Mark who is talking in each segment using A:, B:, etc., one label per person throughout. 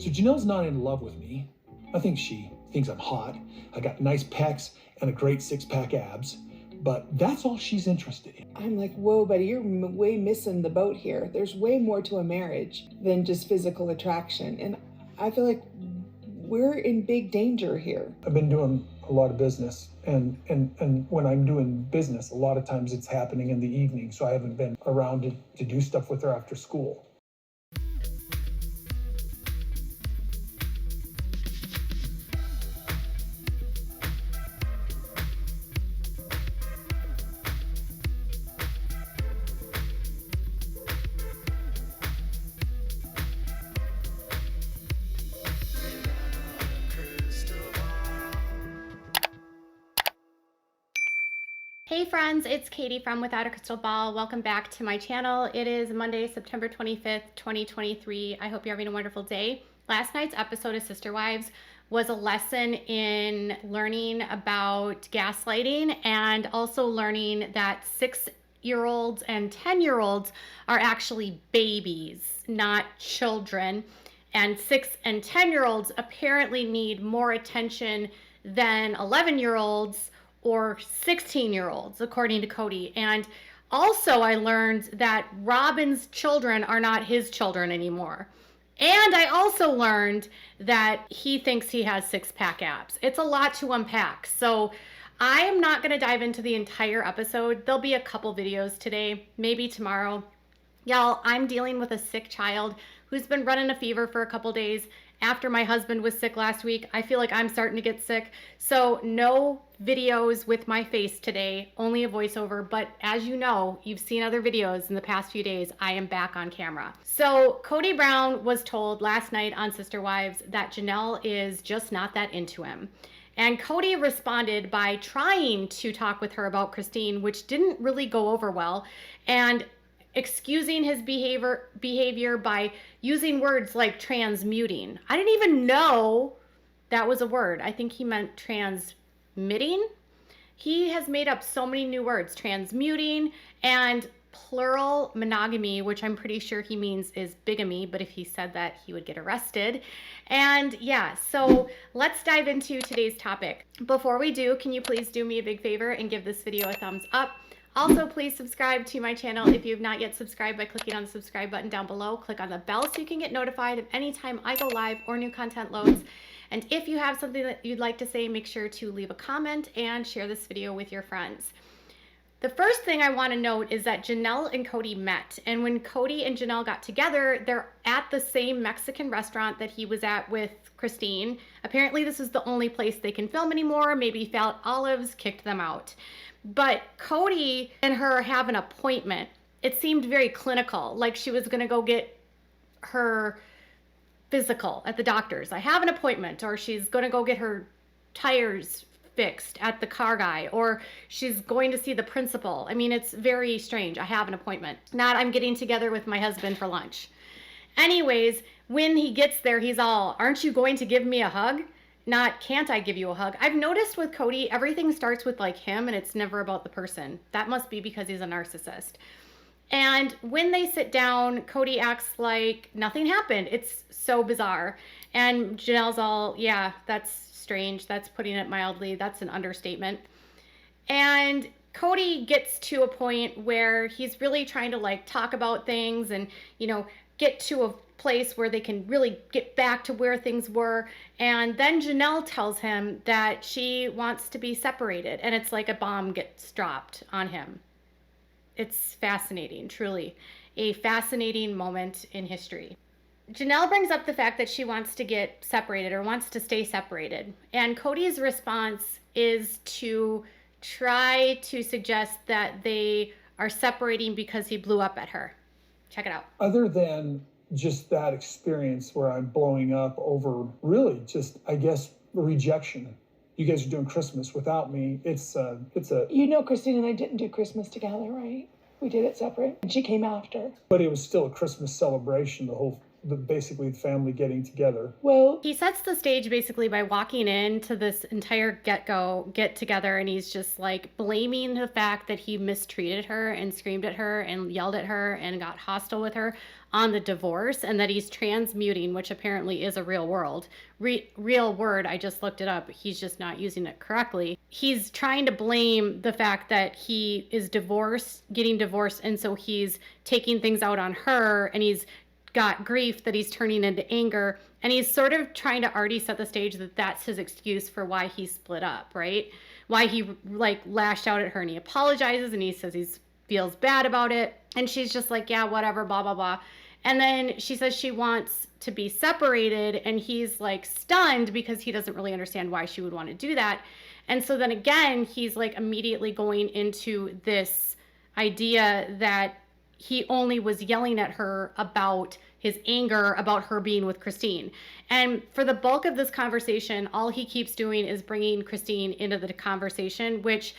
A: So Janelle's not in love with me. I think she thinks I'm hot. I got nice pecs and a great six-pack abs, but that's all she's interested in.
B: I'm like, whoa, buddy, you're way missing the boat here. There's way more to a marriage than just physical attraction. And I feel like we're in big danger here.
A: I've been doing a lot of business, and when I'm doing business, a lot of times it's happening in the evening, so I haven't been around to do stuff with her after school.
C: Hey friends, it's Katie from Without a Crystal Ball. Welcome back to my channel. It is Monday, September 25th, 2023. I hope you're having a wonderful day. Last night's episode of Sister Wives was a lesson in learning about gaslighting and also learning that 6-year-olds and 10-year-olds are actually babies, not children. And 6 and 10-year-olds apparently need more attention than 11-year-olds or 16-year-olds, according to Kody. And also I learned that Robin's children are not his children anymore. And I also learned that he thinks he has six-pack abs. It's a lot to unpack. So I am not gonna dive into the entire episode. There'll be a couple videos today, maybe tomorrow. Y'all, I'm dealing with a sick child who's been running a fever for a couple days. After my husband was sick last week, I feel like I'm starting to get sick. So no videos with my face today, only a voiceover. But as you know, you've seen other videos in the past few days, I am back on camera. So Kody Brown was told last night on Sister Wives that Janelle is just not that into him. And Kody responded by trying to talk with her about Christine, which didn't really go over well, and excusing his behavior by using words like transmuting. I didn't even know that was a word. I think he meant transmitting. He has made up so many new words, transmuting and plural monogamy, which I'm pretty sure he means is bigamy, but if he said that, he would get arrested. And yeah, so let's dive into today's topic. Before we do, can you please do me a big favor and give this video a thumbs up? Also, please subscribe to my channel if you have not yet subscribed by clicking on the subscribe button down below. Click on the bell so you can get notified of any time I go live or new content loads. And if you have something that you'd like to say, make sure to leave a comment and share this video with your friends. The first thing I want to note is that Janelle and Kody met. And when Kody and Janelle got together, they're at the same Mexican restaurant that he was at with Christine. Apparently, this is the only place they can film anymore. Maybe Fat Olives kicked them out. But Kody and her have an appointment. It seemed very clinical, like she was gonna go get her physical at the doctor's. I have an appointment, or she's gonna go get her tires fixed at the car guy, or she's going to see the principal. I mean, it's very strange. I have an appointment. Not I'm getting together with my husband for lunch. Anyways, when he gets there, he's all, aren't you going to give me a hug? Not, can't I give you a hug? I've noticed with Kody, everything starts with like him and it's never about the person. That must be because he's a narcissist. And when they sit down, Kody acts like nothing happened. It's so bizarre. And Janelle's all, yeah, that's strange. That's putting it mildly. That's an understatement. And Kody gets to a point where he's really trying to like talk about things and, you know, get to a place where they can really get back to where things were. And then Janelle tells him that she wants to be separated, and it's like a bomb gets dropped on him. It's fascinating, truly a fascinating moment in history. Janelle brings up the fact that she wants to get separated or wants to stay separated. And Kody's response is to try to suggest that they are separating because he blew up at her. Check it out.
A: Other than just that experience where I'm blowing up over really just, I guess, rejection. You guys are doing Christmas without me. It's a...
B: You know, Christine and I didn't do Christmas together, right? We did it separate, and she came after.
A: But it was still a Christmas celebration, the whole basically the family getting together.
B: Well,
C: he sets the stage basically by walking into this entire get together, and he's just like blaming the fact that he mistreated her and screamed at her and yelled at her and got hostile with her on the divorce, and that he's transmuting, which apparently is a real word. I just looked it up. He's just not using it correctly. He's trying to blame the fact that he is getting divorced, and so he's taking things out on her, and he's got grief that he's turning into anger, and he's sort of trying to already set the stage that that's his excuse for why he split up, right? Why he like lashed out at her, and he apologizes and he says he feels bad about it, and she's just like, yeah, whatever, blah blah blah. And then she says she wants to be separated, and he's like stunned because he doesn't really understand why she would want to do that. And so then again, he's like immediately going into this idea that he only was yelling at her about his anger about her being with Christine. And for the bulk of this conversation, all he keeps doing is bringing Christine into the conversation, which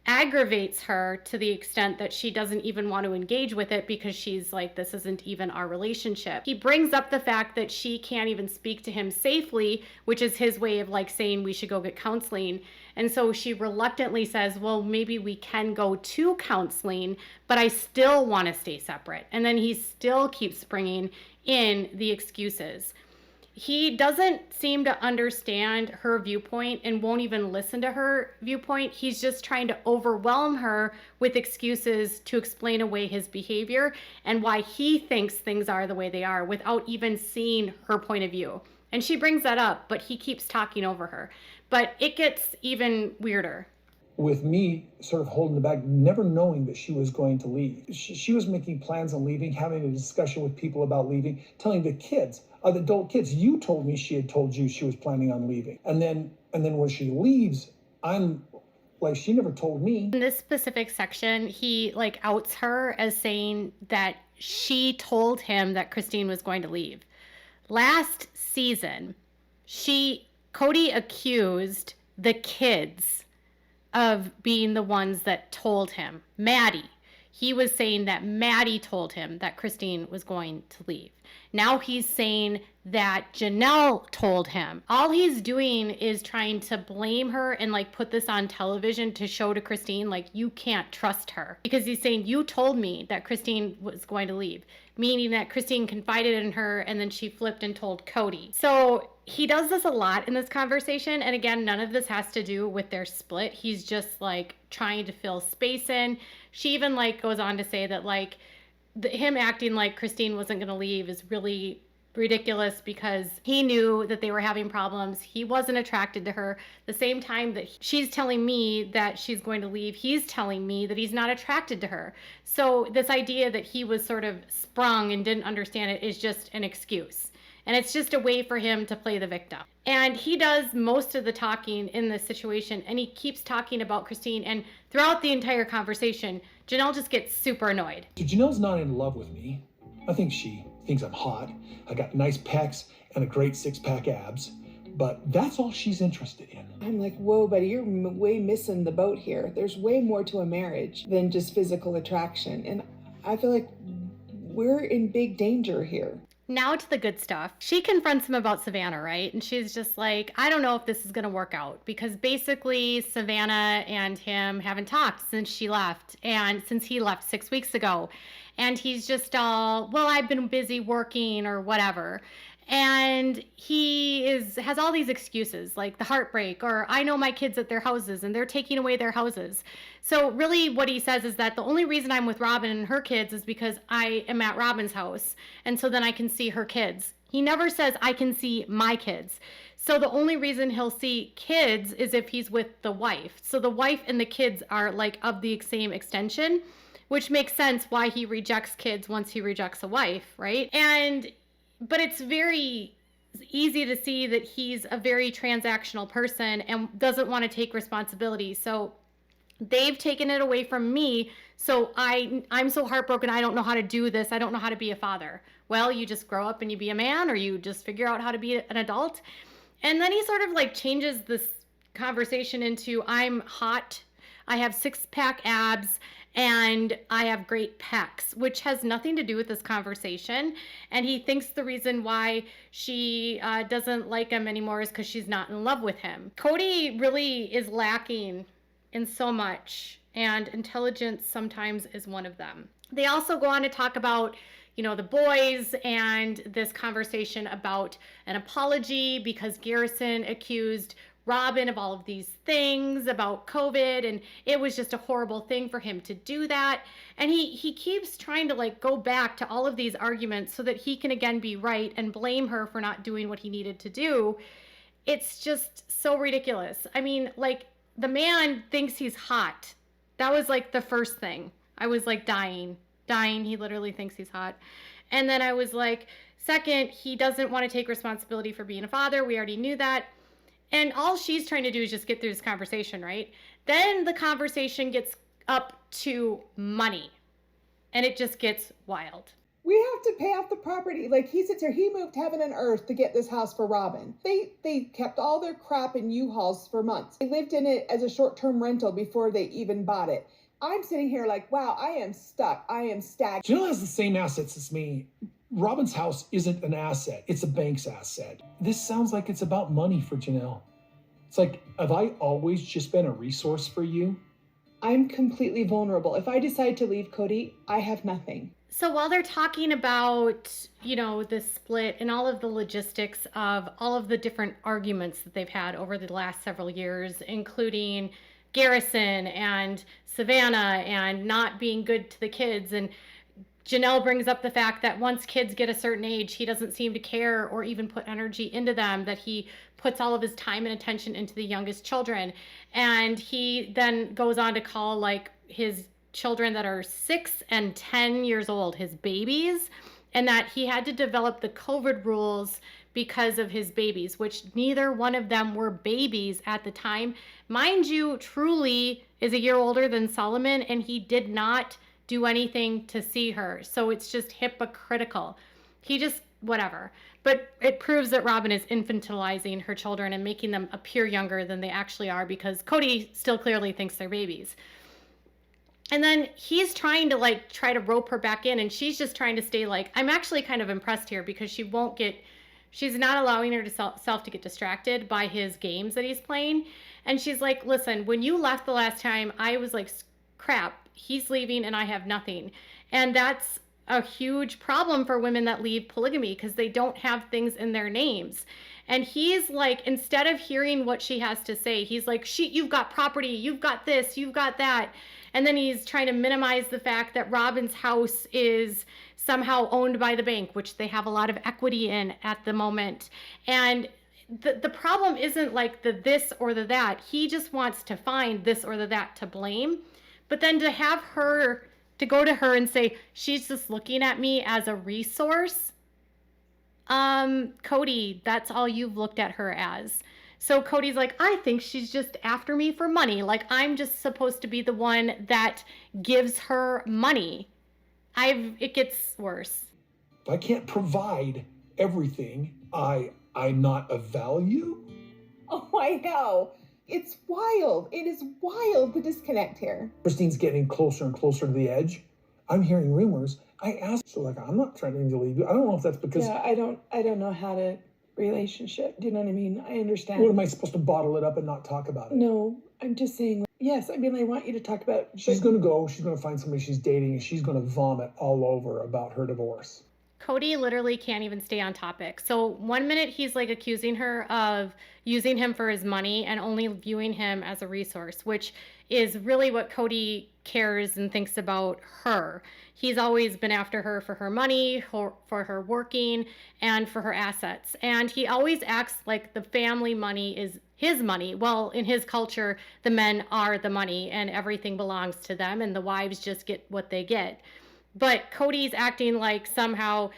C: aggravates her to the extent that she doesn't even want to engage with it because she's like, this isn't even our relationship. He brings up the fact that she can't even speak to him safely, which is his way of like saying we should go get counseling. And so she reluctantly says, well, maybe we can go to counseling, but I still want to stay separate. And then he still keeps bringing in the excuses. He doesn't seem to understand her viewpoint and won't even listen to her viewpoint. He's just trying to overwhelm her with excuses to explain away his behavior and why he thinks things are the way they are without even seeing her point of view. And she brings that up, but he keeps talking over her. But it gets even weirder.
A: With me sort of holding the bag, never knowing that she was going to leave. She was making plans on leaving, having a discussion with people about leaving, telling the kids, the adult kids, you told me she had told you she was planning on leaving. And then when she leaves, I'm like, she never told me.
C: In this specific section, he like outs her as saying that she told him that Christine was going to leave. Last season, Kody accused the kids of being the ones that told him. Maddie. He was saying that Maddie told him that Christine was going to leave. Now he's saying that Janelle told him. All he's doing is trying to blame her and like put this on television to show to Christine, like, you can't trust her. Because he's saying, you told me that Christine was going to leave. Meaning that Christine confided in her and then she flipped and told Kody. So he does this a lot in this conversation. And again, none of this has to do with their split. He's just like trying to fill space in. She even like goes on to say that like him acting like Christine wasn't going to leave is really ridiculous because he knew that they were having problems. He wasn't attracted to her. The same time that she's telling me that she's going to leave, he's telling me that he's not attracted to her. So this idea that he was sort of sprung and didn't understand it is just an excuse. And it's just a way for him to play the victim. And he does most of the talking in this situation, and he keeps talking about Christine. And throughout the entire conversation, Janelle just gets super annoyed.
A: So Janelle's not in love with me. I think she thinks I'm hot. I got nice pecs and a great six-pack abs. But that's all she's interested in.
B: I'm like, whoa, buddy, you're way missing the boat here. There's way more to a marriage than just physical attraction. And I feel like we're in big danger here.
C: Now to the good stuff. She confronts him about Savannah, right? And she's just like, I don't know if this is going to work out because basically Savannah and him haven't talked since she left and since he left 6 weeks ago. And he's just all, well, I've been busy working or whatever. And he has all these excuses like the heartbreak or I know my kids at their houses and they're taking away their houses. So really what he says is that the only reason I'm with Robin and her kids is because I am at Robin's house. And so then I can see her kids. He never says I can see my kids. So the only reason he'll see kids is if he's with the wife. So the wife and the kids are like of the same extension, which makes sense why he rejects kids once he rejects a wife, right? But it's very easy to see that he's a very transactional person and doesn't want to take responsibility. So they've taken it away from me. So I'm so heartbroken. I don't know how to do this. I don't know how to be a father. Well, you just grow up and you be a man, or you just figure out how to be an adult. And then he sort of like changes this conversation into I'm hot. I have six-pack abs and I have great pecs, which has nothing to do with this conversation. And he thinks the reason why she doesn't like him anymore is because she's not in love with him. Kody really is lacking in so much, and intelligence sometimes is one of them. They also go on to talk about, you know, the boys and this conversation about an apology because Garrison accused Robin of all of these things about COVID, and it was just a horrible thing for him to do that. And he keeps trying to like go back to all of these arguments so that he can again be right and blame her for not doing what he needed to do. It's just so ridiculous. I mean, like, the man thinks he's hot. That was like the first thing. I was like dying. He literally thinks he's hot. And then I was like, second, he doesn't want to take responsibility for being a father. We already knew that. And all she's trying to do is just get through this conversation, right? Then the conversation gets up to money, and it just gets wild.
B: We have to pay off the property. Like, he sits here, he moved heaven and earth to get this house for Robin. They kept all their crap in U-Hauls for months. They lived in it as a short-term rental before they even bought it. I'm sitting here like, wow, I am stuck. I am stagnant.
A: Janelle has the same assets as me. Robin's house isn't an asset. It's a bank's asset. This sounds like it's about money for Janelle. It's like, have I always just been a resource for you?
B: I'm completely vulnerable. If I decide to leave Kody, I have nothing.
C: So while they're talking about, you know, this split and all of the logistics of all of the different arguments that they've had over the last several years, including Garrison and Savannah and not being good to the kids, and Janelle brings up the fact that once kids get a certain age, he doesn't seem to care or even put energy into them, that he puts all of his time and attention into the youngest children. And he then goes on to call like his children that are 6 and 10 years old his babies, and that he had to develop the COVID rules because of his babies, which neither one of them were babies at the time. Mind you, Truly is a year older than Solomon, and he did not do anything to see her. So it's just hypocritical. He just, whatever. But it proves that Robin is infantilizing her children and making them appear younger than they actually are, because Kody still clearly thinks they're babies. And then he's trying to try to rope her back in, and she's just trying to stay like, I'm actually kind of impressed here because she's not allowing herself to get distracted by his games that he's playing. And she's like, listen, when you left the last time, I was like, crap, he's leaving and I have nothing. And that's a huge problem for women that leave polygamy, because they don't have things in their names. And he's like, instead of hearing what she has to say, he's like, you've got property, you've got this, you've got that. And then he's trying to minimize the fact that Robin's house is somehow owned by the bank, which they have a lot of equity in at the moment. And the problem isn't like the this or the that. He just wants to find this or the that to blame. But then to have her, to go to her and say, she's just looking at me as a resource. Kody, that's all you've looked at her as. So Kody's like, I think she's just after me for money. Like, I'm just supposed to be the one that gives her money. It gets worse.
A: If I can't provide everything, I'm not of value?
B: Oh, I know. It's wild. It is wild, the disconnect here.
A: Christine's getting closer and closer to the edge. I'm hearing rumors. I asked her, like, I'm not threatening to leave you. I don't know if that's because...
B: Yeah, I don't know how to relationship. Do you know what I mean? I understand.
A: What, am I supposed to bottle it up and not talk about it?
B: No, I'm just saying, yes, I mean, I want you to talk about...
A: She's going to go, she's going to find somebody she's dating, and she's going to vomit all over about her divorce.
C: Kody literally can't even stay on topic. So one minute he's like accusing her of using him for his money and only viewing him as a resource, which is really what Kody cares and thinks about her. He's always been after her for her money, for her working, and for her assets. And he always acts like the family money is his money. Well, in his culture, the men are the money and everything belongs to them, and the wives just get what they get. But Kody's acting like somehow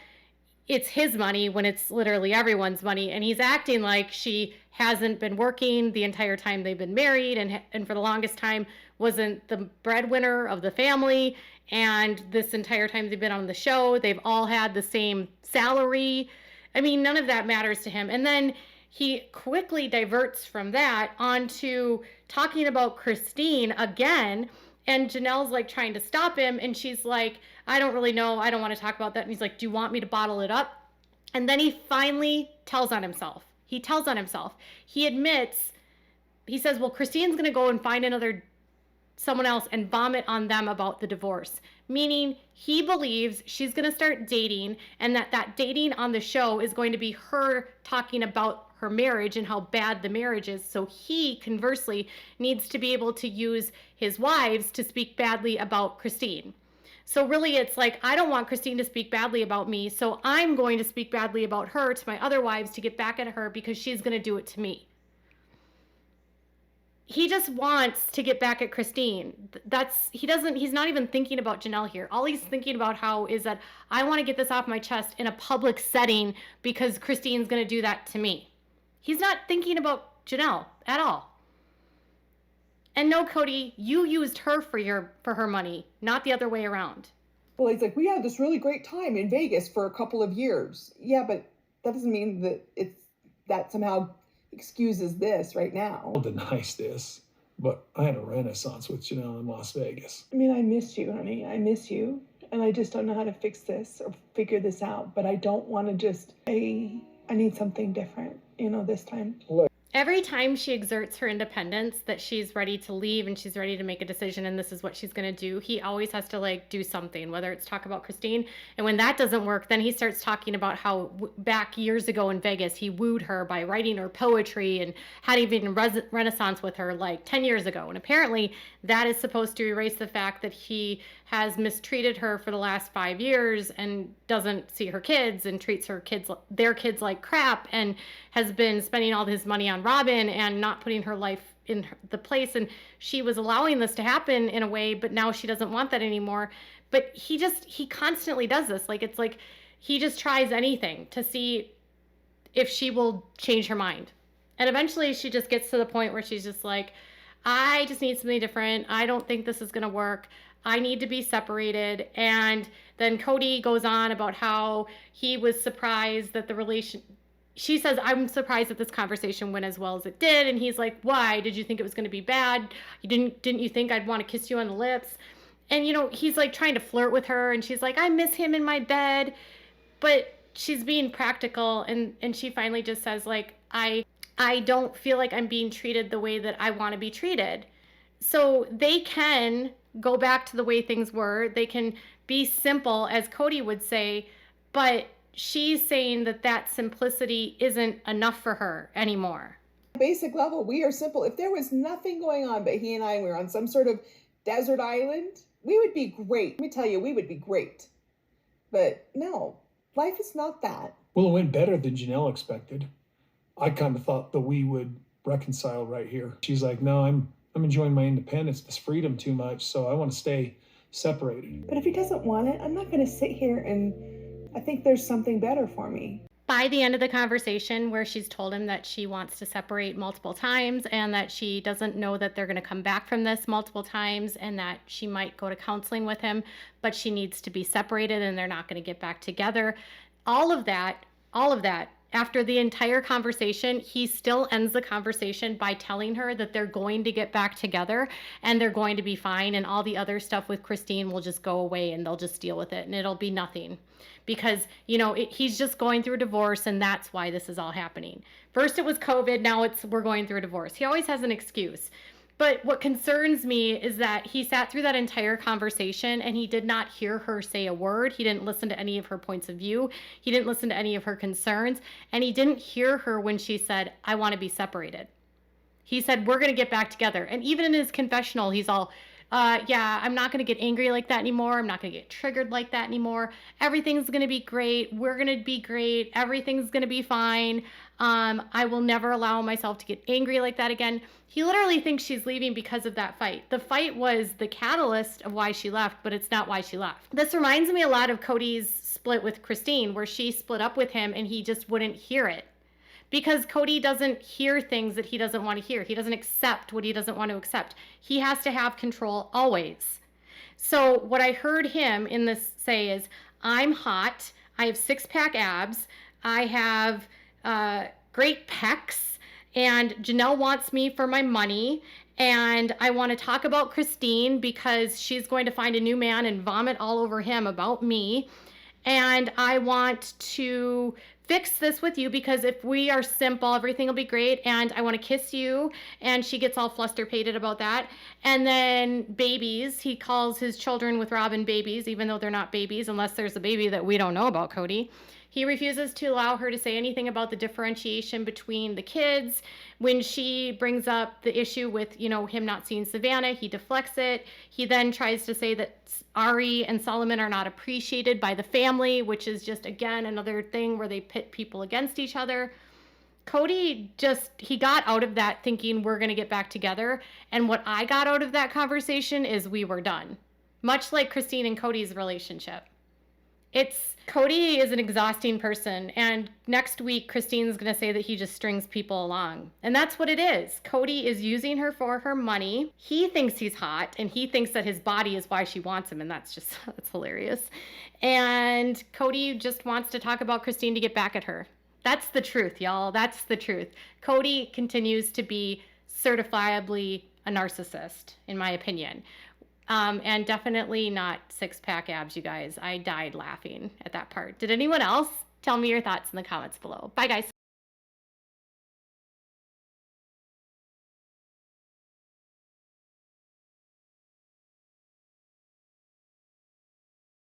C: it's his money when it's literally everyone's money. And he's acting like she hasn't been working the entire time they've been married, and for the longest time wasn't the breadwinner of the family. And this entire time they've been on the show, they've all had the same salary. I mean, none of that matters to him. And then he quickly diverts from that onto talking about Christine again. And Janelle's like trying to stop him, and she's like, I don't really know. I don't want to talk about that. And he's like, do you want me to bottle it up? And then he finally tells on himself. He tells on himself. He admits, he says, well, Christine's going to go and find someone else and vomit on them about the divorce. Meaning he believes she's going to start dating, and that dating on the show is going to be her talking about her marriage and how bad the marriage is. So he, conversely, needs to be able to use his wives to speak badly about Christine. So really it's like, I don't want Christine to speak badly about me, so I'm going to speak badly about her to my other wives to get back at her because she's going to do it to me. He just wants to get back at Christine. He's not even thinking about Janelle here. All he's thinking about is that I want to get this off my chest in a public setting because Christine's going to do that to me. He's not thinking about Janelle at all. And no, Kody, you used her for her money, not the other way around.
B: Well, he's like, we had this really great time in Vegas for a couple of years. Yeah, but that doesn't mean that somehow excuses this right now.
A: I'll deny this, but I had a renaissance with Janelle in Las Vegas.
B: I mean, I miss you, honey. I miss you. And I just don't know how to fix this or figure this out. But I don't want to just, I need something different, this time.
C: Every time she exerts her independence, that she's ready to leave and she's ready to make a decision and this is what she's going to do, he always has to do something, whether it's talk about Christine. And when that doesn't work, then he starts talking about how back years ago in Vegas, he wooed her by writing her poetry and had even a renaissance with her 10 years ago. And apparently that is supposed to erase the fact that he has mistreated her for the last 5 years and doesn't see her kids and treats their kids like crap, and has been spending all his money on Robin and not putting her life in the place. And she was allowing this to happen in a way, but now she doesn't want that anymore. But he constantly does this. It's like he just tries anything to see if she will change her mind. And eventually she just gets to the point where she's just like, I just need something different. I don't think this is going to work. I need to be separated. And then Kody goes on about how he was surprised that she says, I'm surprised that this conversation went as well as it did. And he's like, why? Did you think it was going to be bad? Didn't you think I'd want to kiss you on the lips? And, he's trying to flirt with her. And she's like, I miss him in my bed. But she's being practical. And she finally just says, I don't feel like I'm being treated the way that I want to be treated. So they can go back to the way things were. They can be simple, as Kody would say, but she's saying that simplicity isn't enough for her anymore.
B: Basic level, we are simple. If there was nothing going on but he and I were on some sort of desert island, we would be great. Let me tell you, we would be great. But no, life is not that.
A: Well, it went better than Janelle expected. I kind of thought that we would reconcile right here. She's like, no, I'm enjoying my independence, this freedom too much, so I want to stay separated.
B: But if he doesn't want it, I'm not going to sit here and I think there's something better for me.
C: By the end of the conversation, where she's told him that she wants to separate multiple times and that she doesn't know that they're going to come back from this multiple times and that she might go to counseling with him, but she needs to be separated and they're not going to get back together. All of that, after the entire conversation, he still ends the conversation by telling her that they're going to get back together and they're going to be fine, and all the other stuff with Christine will just go away and they'll just deal with it and it'll be nothing. Because, he's just going through a divorce and that's why this is all happening. First it was COVID, now we're going through a divorce. He always has an excuse. But what concerns me is that he sat through that entire conversation and he did not hear her say a word. He didn't listen to any of her points of view. He didn't listen to any of her concerns. And he didn't hear her when she said, I want to be separated. He said, we're going to get back together. And even in his confessional, he's all, yeah, I'm not going to get angry like that anymore. I'm not going to get triggered like that anymore. Everything's going to be great. We're going to be great. Everything's going to be fine. I will never allow myself to get angry like that again. He literally thinks she's leaving because of that fight. The fight was the catalyst of why she left, but it's not why she left. This reminds me a lot of Kody's split with Christine, where she split up with him and he just wouldn't hear it. Because Kody doesn't hear things that he doesn't want to hear. He doesn't accept what he doesn't want to accept. He has to have control always. So what I heard him in this say is, I'm hot, I have 6-pack abs, I have great pecs, and Janelle wants me for my money, And I want to talk about Christine because she's going to find a new man and vomit all over him about me. And I want to fix this with you because if we are simple, everything will be great. And I want to kiss you. And she gets all fluster-pated about that. And then babies, he calls his children with Robin babies, even though they're not babies, unless there's a baby that we don't know about, Kody. He refuses to allow her to say anything about the differentiation between the kids. When she brings up the issue with, him not seeing Savannah, he deflects it. He then tries to say that Ari and Solomon are not appreciated by the family, which is just, again, another thing where they pit people against each other. Kody he got out of that thinking we're going to get back together. And what I got out of that conversation is we were done. Much like Christine and Kody's relationship. Kody is an exhausting person, and next week Christine's going to say that he just strings people along. And that's what it is. Kody is using her for her money. He thinks he's hot, and he thinks that his body is why she wants him, and that's hilarious. And Kody just wants to talk about Christine to get back at her. That's the truth, y'all. That's the truth. Kody continues to be certifiably a narcissist, in my opinion. And definitely not six-pack abs, you guys. I died laughing at that part. Did anyone else? Tell me your thoughts in the comments below. Bye, guys.